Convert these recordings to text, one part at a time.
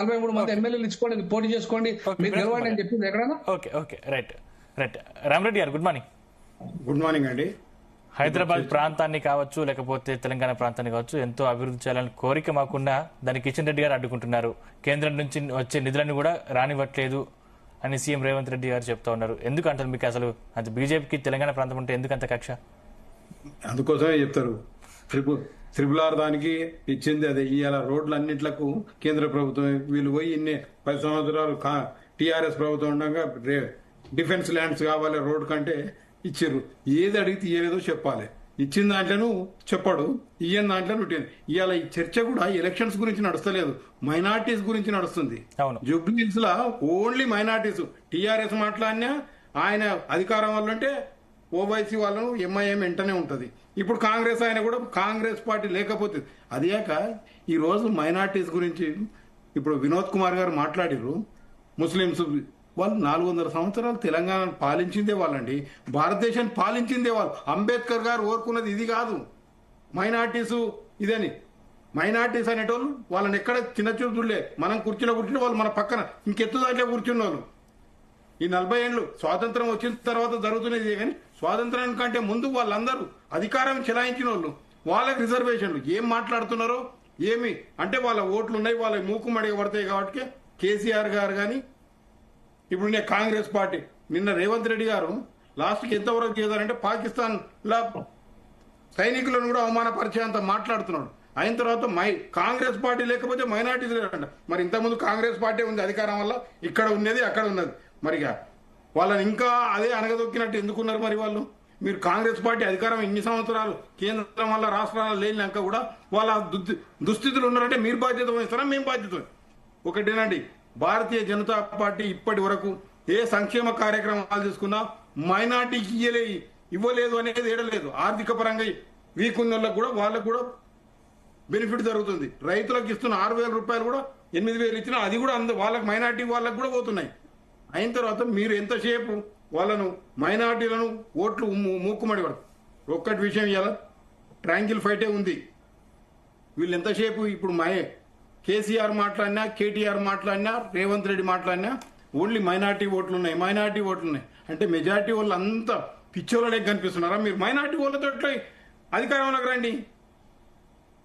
43 ఎమ్మెల్యేలు ఇచ్చుకోండి, పోటీ చేసుకోండి, మీరు గెలవండి అని చెప్పింది ఎక్కడన్నా? ఓకే రైట్ రామరెడ్డి గారు గుడ్ మార్నింగ్. గుడ్ మార్నింగ్ అండి. హైదరాబాద్ ప్రాంతాన్ని కావచ్చు, లేకపోతే తెలంగాణ ప్రాంతాన్ని కావచ్చు, ఎంతో అభివృద్ధి చేయాలని కోరిక మాకున్నా దాన్ని కిషన్ రెడ్డి గారు అడ్డుకుంటున్నారు. కేంద్రం నుంచి వచ్చే నిధులను కూడా రానివ్వట్లేదు అని సీఎం రేవంత్ రెడ్డి గారు చెప్తా ఉన్నారు. ఎందుకు అంటారు మీకు అసలు అది బీజేపీకి తెలంగాణ ప్రాంతం ఉంటే ఎందుకు అంత కక్ష? అందుకోసమే చెప్తారు త్రిపుల్ ఆర్ దానికి ఇచ్చింది అదే. ఇవాళ రోడ్లు అన్నింటిలకు కేంద్ర ప్రభుత్వం వీళ్ళు పోయి 10 సంవత్సరాలు టీఆర్ఎస్ ప్రభుత్వం ఉండగా డిఫెన్స్ ల్యాండ్స్ కావాలి రోడ్ కంటే ఇచ్చారు. ఏది అడిగితే ఏదో చెప్పాలి. ఇచ్చిన దాంట్లోనూ చెప్పాడు, ఇయ్యని దాంట్లో ఇవాళ ఈ చర్చ కూడా ఎలక్షన్స్ గురించి నడుస్తలేదు, మైనార్టీస్ గురించి నడుస్తుంది. జూబ్లీహిల్స్ లా ఓన్లీ మైనార్టీస్. టీఆర్ఎస్ మాట్లాడినా ఆయన అధికారం వల్ల ఉంటే ఓవైసీ వాళ్ళను ఎంఐఎం వెంటనే ఉంటది. ఇప్పుడు కాంగ్రెస్ ఆయన కూడా కాంగ్రెస్ పార్టీ లేకపోతే అదియాక ఈ రోజు మైనార్టీస్ గురించి ఇప్పుడు వినోద్ కుమార్ గారు మాట్లాడిరు. ముస్లింస్ వాళ్ళు 400 సంవత్సరాలు తెలంగాణ పాలించిందే వాళ్ళండి, భారతదేశాన్ని పాలించిందే వాళ్ళు. అంబేద్కర్ గారు కోరుకున్నది ఇది కాదు, మైనార్టీసు ఇదని. మైనార్టీస్ అనేటోళ్ళు వాళ్ళని ఎక్కడ చిన్న చూపులే, మనం కూర్చున్న వాళ్ళు మన పక్కన ఇంకెత్తు దాంట్లో కూర్చున్న వాళ్ళు. ఈ 40 ఏళ్ళు స్వాతంత్రం వచ్చిన తర్వాత జరుగుతున్నది కానీ స్వాతంత్రం కంటే ముందు వాళ్ళందరూ అధికారం చెలాయించిన వాళ్ళు, వాళ్ళకి రిజర్వేషన్లు. ఏం మాట్లాడుతున్నారో ఏమి అంటే వాళ్ళ ఓట్లు ఉన్నాయి, వాళ్ళ మూకుమడిగా పడతాయి. కాబట్టి కేసీఆర్ గారు కానీ ఇప్పుడు కాంగ్రెస్ పార్టీ నిన్న రేవంత్ రెడ్డి గారు లాస్ట్కి ఎంతవరకు చేశారంటే పాకిస్తాన్ లా సైనికులను కూడా అవమానపరిచేంత మాట్లాడుతున్నాడు. అయిన తర్వాత కాంగ్రెస్ పార్టీ లేకపోతే మైనార్టీస్ లేదంట. మరి ఇంతకుముందు కాంగ్రెస్ పార్టీ ఉంది అధికారం వల్ల, ఇక్కడ ఉన్నది అక్కడ ఉన్నది. మరిగా వాళ్ళని ఇంకా అదే అనగదొక్కినట్టు ఎందుకున్నారు మరి వాళ్ళు? మీరు కాంగ్రెస్ పార్టీ అధికారం ఇన్ని సంవత్సరాలు కేంద్రం వల్ల రాష్ట్రాలు లేనినాక కూడా వాళ్ళ దుస్థితులు ఉన్నారంటే మీరు బాధ్యత వహిస్తారా, మేము బాధ్యత? ఒకటేనండి, భారతీయ జనతా పార్టీ ఇప్పటి వరకు ఏ సంక్షేమ కార్యక్రమాలు తీసుకున్నా మైనార్టీకి ఇవ్వలేదు అనేది ఏడలేదు. ఆర్థిక పరంగా వీక్ ఉన్న వాళ్ళకు కూడా బెనిఫిట్ జరుగుతుంది. రైతులకు ఇస్తున్న 6,000 రూపాయలు కూడా 8,000 ఇచ్చినా అది కూడా వాళ్ళకి మైనార్టీ వాళ్ళకు కూడా పోతున్నాయి. అయిన తర్వాత మీరు ఎంతసేపు వాళ్ళను మైనార్టీలను ఓట్లు మూకుమడి పడతారు. ఒక్కటి విషయం ఇవ్వాల, ట్రాంగిల్ ఫైటే ఉంది. వీళ్ళు ఎంతసేపు ఇప్పుడు కేసీఆర్ మాట్లాడినా, కేటీఆర్ మాట్లాడినా, రేవంత్ రెడ్డి మాట్లాడినా ఓన్లీ మైనార్టీ ఓట్లు ఉన్నాయి అంటే మెజార్టీ వాళ్ళు అంతా పిచ్చోళ్ళే కనిపిస్తున్నారా? మీరు మైనార్టీ వాళ్ళతో అధికారంలోకి రండి.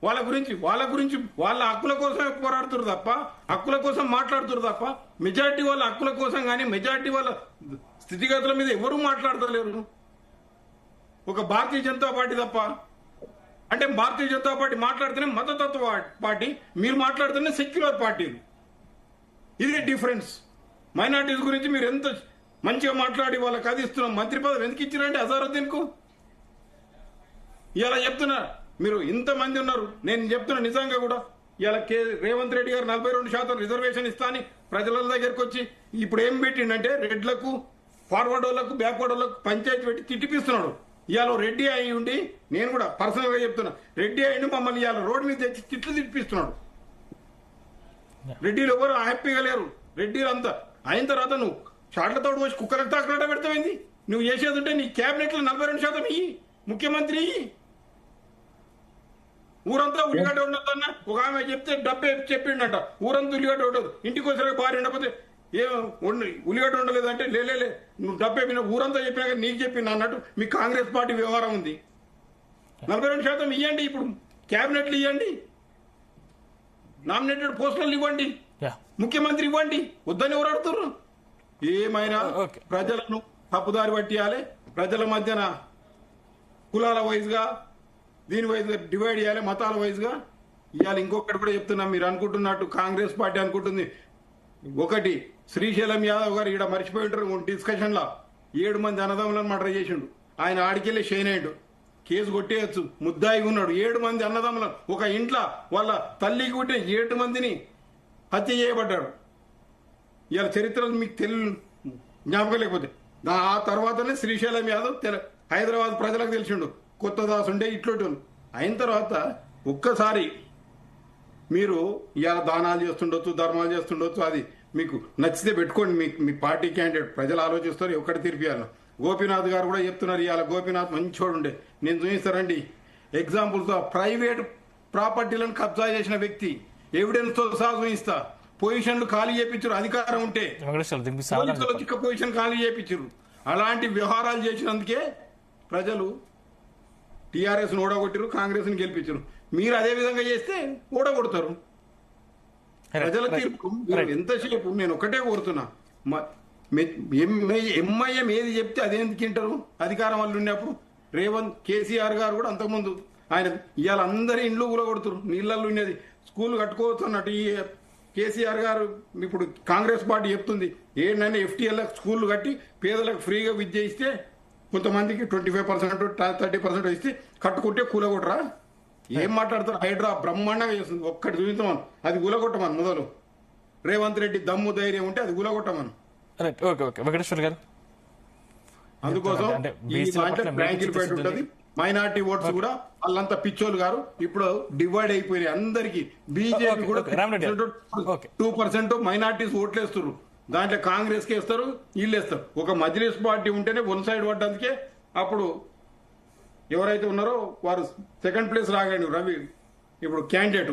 వాళ్ళ గురించి వాళ్ళ హక్కుల కోసమే పోరాడుతున్నారు తప్ప, హక్కుల కోసం మాట్లాడుతున్నారు తప్ప, మెజార్టీ వాళ్ళ హక్కుల కోసం కానీ మెజార్టీ వాళ్ళ స్థితిగతుల మీద ఎవరూ మాట్లాడతలేరు. ఒక భారతీయ జనతా పార్టీ తప్ప. అంటే భారతీయ జనతా పార్టీ మాట్లాడితేనే మతతత్వ పార్టీ, మీరు మాట్లాడితేనే సెక్యులర్ పార్టీలు. ఇది డిఫరెన్స్. మైనార్టీస్ గురించి మీరు ఎంత మంచిగా మాట్లాడి వాళ్ళకి అది ఇస్తున్నాం. మంత్రి పదవి ఎందుకు ఇచ్చారంటే అజారుద్దీన్ కు. ఇలా చెప్తున్నా, మీరు ఇంతమంది ఉన్నారు, నేను చెప్తున్నా నిజంగా కూడా ఇలా రేవంత్ రెడ్డి గారు 42% రిజర్వేషన్ ఇస్తా అని ప్రజల దగ్గరకు వచ్చి ఇప్పుడు ఏం పెట్టిండంటే రెడ్లకు, ఫార్వర్డ్ వాళ్ళకు, బ్యాక్వర్డ్ వాళ్ళకు పంచాయతీ పెట్టి తిట్టిపిస్తున్నాడు. ఇవాళ రెడ్డి అయి ఉండి, నేను కూడా పర్సనల్ గా చెప్తున్నా, రెడ్డి అయి మమ్మల్ని ఇవాళ రోడ్డు మీద తెచ్చి తిట్లు తిప్పిస్తున్నాడు. రెడ్డిలు ఎవరు హ్యాపీగా లేరు. రెడ్డిలు అంతా అయిన తర్వాత నువ్వు షాట్లతో వచ్చి కుక్కలకు తాకలాట పెడతామైంది. నువ్వు చేసేది ఉంటే నీ క్యాబినెట్ లో 42% ఇయ్యి, ముఖ్యమంత్రి ఊరంతా ఉల్లిగడ్డ ఉండొద్దన్న ఒక ఆమె చెప్తే డబ్బే చెప్పిండట. ఊరంతా ఉల్లిగడ్డ ఉండదు, ఇంటికి వచ్చే భార్య ఉండకపోతే ఉల్లిగడ్డ ఉండలేదు అంటే లేలే నువ్వు డబ్బే ఊరంతా చెప్పినా కానీ నీకు చెప్పింది అన్నట్టు మీ కాంగ్రెస్ పార్టీ వ్యవహారం ఉంది. 42% ఇవ్వండి, ఇప్పుడు క్యాబినెట్లు ఇవ్వండి, నామినేటెడ్ పోస్టులు ఇవ్వండి, ముఖ్యమంత్రి ఇవ్వండి. వద్దని ఎవరు అడుగుతారు? ఏమైనా ప్రజలను తప్పుదారి పట్టియాలి, ప్రజల మధ్యన కులాల వైజ్గా దీని వైజ్గా డివైడ్ చేయాలి, మతాల వైజ్గా ఇవాళ. ఇంకొకటి కూడా చెప్తున్నా, మీరు అనుకుంటున్నట్టు కాంగ్రెస్ పార్టీ అనుకుంటుంది. ఒకటి, శ్రీశైలం యాదవ్ గారు ఇక్కడ మర్చిపోయి ఉంటారు డిస్కషన్ లా 7 మంది అన్నదమ్ములను మర్డర్ చేసిండు. ఆయన ఆడికెళ్ళి షైన్ అయ్యాడు, కేసు కొట్టేయచ్చు, ముద్దాయిగా ఉన్నాడు. 7 మంది అన్నదమ్ములను ఒక ఇంట్లో వాళ్ళ తల్లికి పుట్టిన 7 మందిని హత్య చేయబడ్డాడు. ఇవాళ చరిత్ర మీకు జ్ఞాపకం లేకపోతే ఆ తర్వాతనే శ్రీశైలం యాదవ్ హైదరాబాద్ ప్రజలకు తెలిసిండు. కొత్త దాసు ఉండే ఇట్లోటి అయిన తర్వాత ఒక్కసారి మీరు ఇవాళ దానాలు చేస్తుండొచ్చు, ధర్మాలు చేస్తుండొచ్చు, అది మీకు నచ్చితే పెట్టుకోండి. మీ పార్టీ క్యాండిడేట్ ప్రజలు ఆలోచిస్తారు, ఒక్కటి తీర్పియాలి. గోపీనాథ్ గారు కూడా చెప్తున్నారు, ఇవాళ గోపీనాథ్ మంచోడు ఉండే. నేను చూపిస్తారండి ఎగ్జాంపుల్తో, ప్రైవేట్ ప్రాపర్టీలను కబ్జా చేసిన వ్యక్తి, ఎవిడెన్స్తో సహా చూపిస్తా. పొజిషన్లు ఖాళీ చేయించారు అధికారం ఉంటే. వెంకటేశ్వర దీనికి సమాధానం పోలీసులు చెప్పండి. వచ్చి పొజిషన్ ఖాళీ చేయించారు. అలాంటి వ్యవహారాలు చేసినందుకే ప్రజలు టీఆర్ఎస్ ఓడగొట్టారు, కాంగ్రెస్ ని గెలిపించారు. మీరు అదే విధంగా చేస్తే ఓడగొడతారు. ప్రజల తీర్పు ఎంతసేపు నేను ఒకటే కోరుతున్నా, ఎంఐఎం ఏది చెప్తే అదేందుకు తింటారు అధికారం వల్ల ఉన్నప్పుడు. రేవంత్ కేసీఆర్ గారు కూడా అంతకుముందు ఆయన ఇవాళ అందరి ఇండ్లు కూలగొడుతున్నారు. నీళ్ళల్లో ఉన్నది స్కూల్ కట్టుకోవచ్చు అన్నట్టు ఈ కేసీఆర్ గారు ఇప్పుడు కాంగ్రెస్ పార్టీ చెప్తుంది ఏంటంటే FTL స్కూళ్ళు కట్టి పేదలకు ఫ్రీగా విద్య ఇస్తే కొంతమందికి 25%, 30% ఇస్తే కట్టుకుంటే కూలగొట్టరా? ఏం మాట్లాడతారు? హైడ్రా బ్రహ్మాండంగా చేస్తుంది. ఒక్కటి చూపించమను, అది కూలగొట్టమను. మొదలు రేవంత్ రెడ్డి దమ్ము ధైర్యం ఉంటే అది కూలగొట్టమను. ఓకే వెంకటేశ్వర గారు, అందుకోసం ఈ దాంట్లో బ్యాంకులు బయట ఉంటది. మైనార్టీ ఓట్స్ కూడా వాళ్ళంతా పిచ్చోలు గారు ఇప్పుడు డివైడ్ అయిపోయినాయి అందరికి. బీజేపీ కూడా 2% మైనార్టీస్ ఓట్లేస్తారు. దాంట్లో కాంగ్రెస్ కి వేస్తారు, వీళ్ళు వేస్తారు. ఒక మజ్లిస్ పార్టీ ఉంటేనే వన్ సైడ్ పడ్డందుకే అప్పుడు ఎవరైతే ఉన్నారో వారు సెకండ్ ప్లేస్ రాగాడు రవి ఇప్పుడు క్యాండిడేట్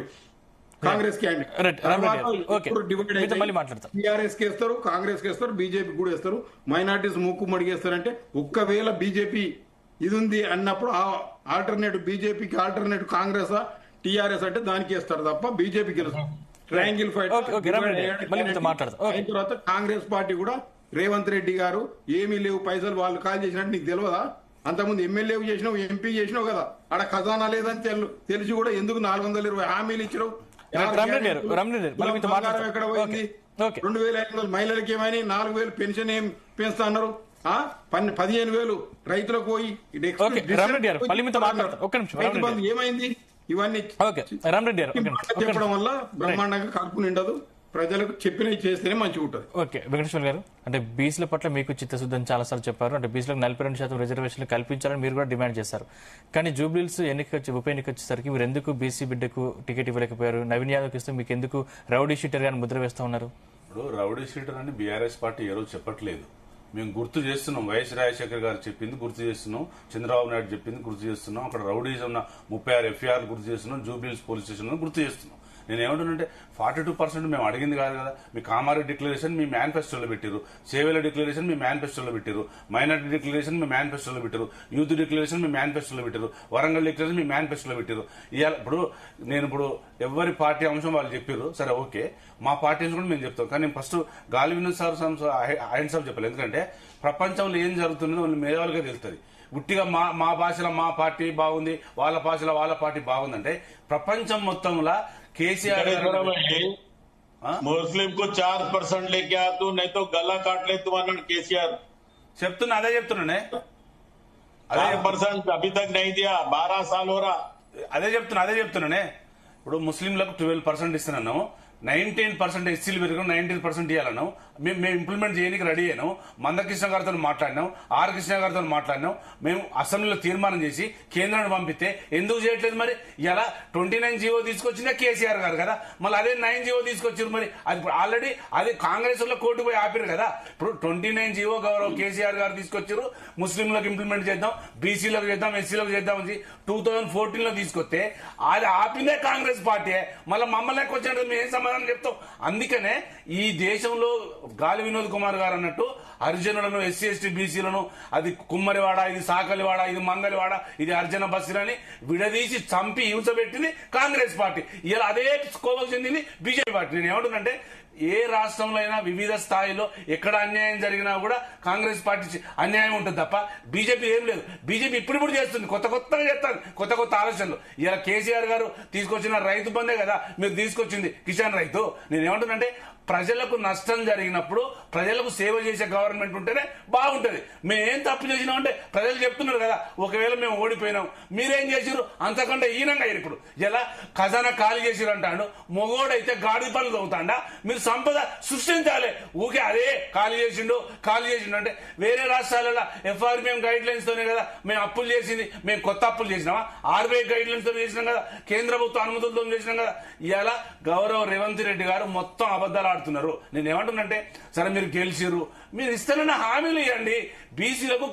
కాంగ్రెస్ క్యాండిడేట్. టీఆర్ఎస్ కి వేస్తారు, కాంగ్రెస్ కి వేస్తారు, బీజేపీ కూడా వేస్తారు. మైనార్టీస్ మూకు మడిగేస్తారంటే ఒక్కవేళ బీజేపీ ఇది ఉంది అన్నప్పుడు ఆల్టర్నేటివ్ బీజేపీకి ఆల్టర్నేటివ్ కాంగ్రెస్ టీఆర్ఎస్ అంటే దానికి వేస్తారు తప్ప బీజేపీ గెలుస్తారు. ట్రయాంగిల్ ఫైట్ అయిన తర్వాత కాంగ్రెస్ పార్టీ కూడా రేవంత్ రెడ్డి గారు ఏమీ లేవు పైసలు వాళ్ళు కాల్ చేసినట్టు నీకు తెలియదా? అంతకుముందు ఎమ్మెల్యే చేసినావు, ఎంపీ చేసినావు కదా, ఆడ ఖజానా లేదని తెలిసి కూడా ఎందుకు 420 హామీలు ఇచ్చినావు? ఎక్కడ పోయింది? 2500 మహిళలకి ఏమైనా 4000 పెన్షన్ ఏం పెంచుతా అన్నారు. 15,000 రైతులకు పోయి ఏమైంది? ఇవన్నీ చెప్పడం వల్ల బ్రహ్మాండంగా కడుపు నిండదు. ప్రజలకు చెప్పినవి చేస్తేనే మంచిగా ఉంటుంది. ఓకే వెంకటేశ్వర గారు, అంటే బీసీల పట్ల మీకు చిత్తశుద్ధి చాలాసార్లు చెప్పారు. అంటే బీసీలకు 42% రిజర్వేషన్లు కల్పించాలని మీరు కూడా డిమాండ్ చేశారు. కానీ జూబ్లీహిల్స్ ఉప ఎన్నిక వచ్చేసరికి మీరు ఎందుకు బీసీ బిడ్డకు టికెట్ ఇవ్వలేకపోయారు? నవీన్ యాదవ్కి ఇస్తే మీకు ఎందుకు రౌడీ షీటర్ గాని ముద్ర వేస్తా ఉన్నారు? ఇప్పుడు రౌడీ షీటర్ అని బీఆర్ఎస్ పార్టీ ఏ రోజు చెప్పట్లేదు. మేము గుర్తు చేస్తున్నాం. వైఎస్ రాజశేఖర్ గారు చెప్పింది గుర్తు చేస్తున్నాం, చంద్రబాబు నాయుడు చెప్పింది గుర్తు చేస్తున్నాం, అక్కడ రౌడీజం ఉన్న 36 FIR గుర్తు చేస్తున్నాం, జూబ్లీహిల్స్ పోలీస్ స్టేషన్ గుర్తు చేస్తున్నాం. నేను ఏమంటున్నానంటే 42% మేము అడిగింది కాదు కదా. మీ కామారెడ్డి డిక్లరేషన్ మీ మేనిఫెస్టోలో పెట్టారు, సేవేల డిక్లరేషన్ మీ మేనిఫెస్టోలో పెట్టారు, మైనార్టీ డిక్లరేషన్ మీ మేనిఫెస్టోలో పెట్టారు, యూత్ డిక్లరేషన్ మీ మేనిఫెస్టోలో పెట్టారు, వరంగల్ డిక్లరేషన్ మీ మేనిఫెస్టోలో పెట్టారు. ఇప్పుడు నేను ఎవరి పార్టీ అంశం వాళ్ళు చెప్పారు, సరే ఓకే, మా పార్టీ అంశం కూడా మేము చెప్తాం. కానీ నేను ఫస్ట్ గాలి వినోద్ సార్ ఆయన సార్ చెప్పాలి. ఎందుకంటే ప్రపంచంలో ఏం జరుగుతుందో వాళ్ళు మేధావులుగా తెలుస్తుంది. గుట్టిగా మా భాషలో మా పార్టీ బాగుంది, వాళ్ళ భాషలో వాళ్ళ పార్టీ బాగుందంటే ప్రపంచం మొత్తంలో కేసీఆర్ मुस्लिम को 4% लेके आ तू, नहीं तो गला काट ले तू अन्न केसीआर. చెప్తున్నా, అదే చెప్తున్నానే. 4% अभी तक नहीं दिया, 12 साल हो रहा. అదే చెప్తున్నానే. ఇప్పుడు ముస్లింలకు 12% ఇస్తున్నాను, 19% ఎస్సీలు పెరిగాం, 19% ఇవ్వాలను మేము ఇంప్లిమెంట్ చేయడానికి రెడీ అయినాం. మందకృష్ణ గారితో మాట్లాడినాం, ఆర్ కృష్ణ గారితో మాట్లాడినాం. మేము అసెంబ్లీలో తీర్మానం చేసి కేంద్రాన్ని పంపిస్తే ఎందుకు చేయట్లేదు? మరి ఇలా 29 జీవో తీసుకొచ్చిందే కేసీఆర్ గారు కదా, మళ్ళీ అదే 9 జీవో తీసుకొచ్చారు. మరి అది ఆల్రెడీ అది కాంగ్రెస్ లో కోర్టు పోయి ఆపారు కదా. ఇప్పుడు 29 జీవో గౌరవ కేసీఆర్ గారు తీసుకొచ్చారు, ముస్లింలకు ఇంప్లిమెంట్ చేద్దాం, బీసీలకు చేద్దాం, ఎస్సీలకు చేద్దాం అని 2014 లో తీసుకొస్తే అది ఆపిందే కాంగ్రెస్ పార్టీ. మళ్ళీ మమ్మల్ని వచ్చినట్టు మేము ఏం సమాధానం చెప్తాం? అందుకనే ఈ దేశంలో గాలి వినోద్ కుమార్ గారు అన్నట్టు హరిజనులను, ఎస్సీ ఎస్టీ బీసీలను అది కుమ్మరివాడ, ఇది సాకలివాడ, ఇది మంగళవాడ, ఇది హరిజన బస్సులని విడదీసి చంపి హింస పెట్టింది కాంగ్రెస్ పార్టీ. ఇలా అదే కోపం చెందింది బీజేపీ పార్టీ. నేను ఏమంటున్నంటే ఏ రాష్ట్రంలో అయినా వివిధ స్థాయిలో ఎక్కడ అన్యాయం జరిగినా కూడా కాంగ్రెస్ పార్టీ అన్యాయం ఉంటుంది తప్ప బీజేపీ ఏం లేదు. బీజేపీ ఇప్పుడు చేస్తుంది, కొత్తగా చేస్తారు, కొత్త ఆలోచనలు. ఇలా కేసీఆర్ గారు తీసుకొచ్చిన రైతు బందే కదా మీరు తీసుకొచ్చింది, కిసాన్ రైతు. నేనేమంటున్నంటే ప్రజలకు నష్టం జరిగినప్పుడు ప్రజలకు సేవ చేసే గవర్నమెంట్ ఉంటేనే బాగుంటది. మేమేం తప్పు చేసినామంటే ప్రజలు చెప్తున్నారు కదా, ఒకవేళ మేము ఓడిపోయినాం మీరేం చేసిరు, అంతకంటే హీనంగా ఇప్పుడు ఎలా ఖజానా ఖాళీ చేసిరు అంటాడు. మొగోడైతే గాడి పనులు తవ్వుతాడా? మీరు సంపద సృష్టించాలి. ఊకే అదే ఖాళీ చేసిండు అంటే వేరే రాష్ట్రాలలో FRPM గైడ్ లైన్స్ తోనే కదా మేము అప్పులు చేసింది. మేము కొత్త అప్పులు చేసినామా? RBI గైడ్ లైన్స్ తో చేసినాం కదా, కేంద్ర ప్రభుత్వ అనుమతులతో చేసినాం కదా. ఇలా గౌరవ రేవంత్ రెడ్డి గారు మొత్తం అబద్దాలు ఆడుతున్నారు. నేను ఏమంటున్నంటే సరే మీరు గెలిచిర్రు, మీరు ఇస్తానన్న హామీలు ఇవ్వండి బీసీలకు.